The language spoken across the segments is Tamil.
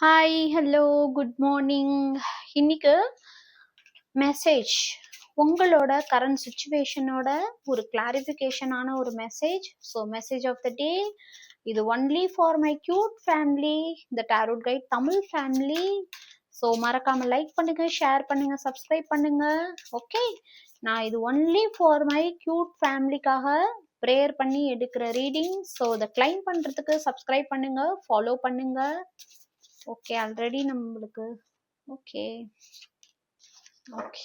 Hi, hello, good morning. இன்னைக்கு மெசேஜ் உங்களோட கரண்ட் சுச்சுவேஷனோட ஒரு கிளாரிஃபிகேஷனான ஒரு message. So message of the day இது only for my cute family, the tarot guide Tamil family. So மறக்காம லைக் பண்ணுங்க, ஷேர் பண்ணுங்க, சப்ஸ்கிரைப் பண்ணுங்க. ஓகே, நான் இது ஒன்லி ஃபார் மை கியூட் ஃபேமிலிக்காக ப்ரேயர் பண்ணி எடுக்கிற ரீடிங். ஸோ இதை கிளைம் பண்ணுறதுக்கு சப்ஸ்கிரைப் பண்ணுங்க, ஃபாலோ பண்ணுங்க. ஓகே, ஆல்ரெடி நம்மளுக்கு ஓகே ஓகே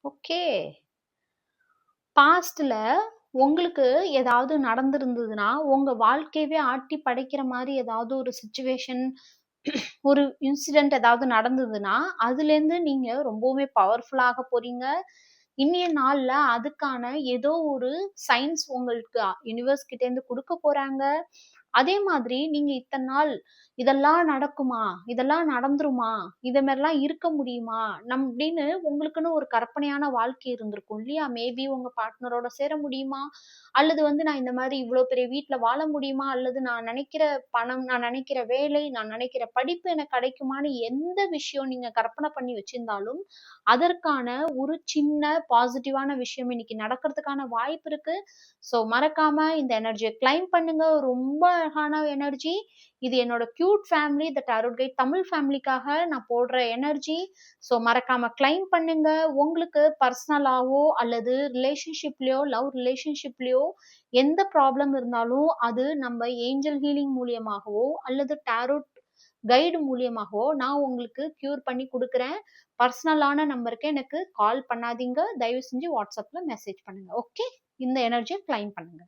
ஓகே பாஸ்ட்ல உங்களுக்கு ஏதாவது நடந்திருந்ததுன்னா, உங்க வாழ்க்கையவே ஆட்டி படைக்கிற மாதிரி ஏதாவது ஒரு சுச்சுவேஷன், ஒரு இன்சிடென்ட் ஏதாவது நடந்ததுன்னா, அதுலேருந்து நீங்க ரொம்பவுமே பவர்ஃபுல்லாக போறீங்க. இன்னைய நாள்ல அதுக்கான ஏதோ ஒரு சயின்ஸ் உங்களுக்கு யூனிவர்ஸ் கிட்ட இருந்து கொடுக்க போறாங்க. அதே மாதிரி நீங்க இத்தனை நாள் இதெல்லாம் நடக்குமா, இதெல்லாம் நடந்துருமா, இத மாதிரிலாம் இருக்க முடியுமா அப்படின்னு உங்களுக்குன்னு ஒரு கற்பனையான வாழ்க்கை இருந்திருக்கும் இல்லையா? மேபி உங்க பார்ட்னரோட சேர முடியுமா, அல்லது நான் இந்த மாதிரி இவ்வளவு பெரிய வீட்டுல வாழ முடியுமா, அல்லது நான் நினைக்கிற பணம், நான் நினைக்கிற வேலை, நான் நினைக்கிற படிப்பு எனக்கு கிடைக்குமான்னு எந்த விஷயம் நீங்க கற்பனை பண்ணி வச்சிருந்தாலும் அதற்கான ஒரு சின்ன பாசிட்டிவான விஷயம் இன்னைக்கு நடக்கிறதுக்கான வாய்ப்பு இருக்கு. ஸோ மறக்காம இந்த எனர்ஜியை கிளைம் பண்ணுங்க. ரொம்ப அழகான எனர்ஜி இது. என்னோட cute family, the tarot guide Tamil ஃபேமிலிக்காக நான் போடுற எனர்ஜி. ஸோ மறக்காம கிளைம் பண்ணுங்க. உங்களுக்கு பர்சனலாவோ அல்லது ரிலேஷன்ஷிப்லயோ, லவ் ரிலேஷன்ஷிப்லயோ எந்த ப்ராப்ளம் இருந்தாலும் அது நம்ம ஏஞ்சல் ஹீலிங் மூலியமாகவோ அல்லது டாரோட் கைடு மூலியமாகவோ நான் உங்களுக்கு கியூர் பண்ணி கொடுக்குறேன். பர்சனலான நம்பருக்கு எனக்கு கால் பண்ணாதீங்க, தயவு செஞ்சு வாட்ஸ்அப்ல மெசேஜ் பண்ணுங்க. ஓகே, இந்த எனர்ஜியை கிளைம் பண்ணுங்க.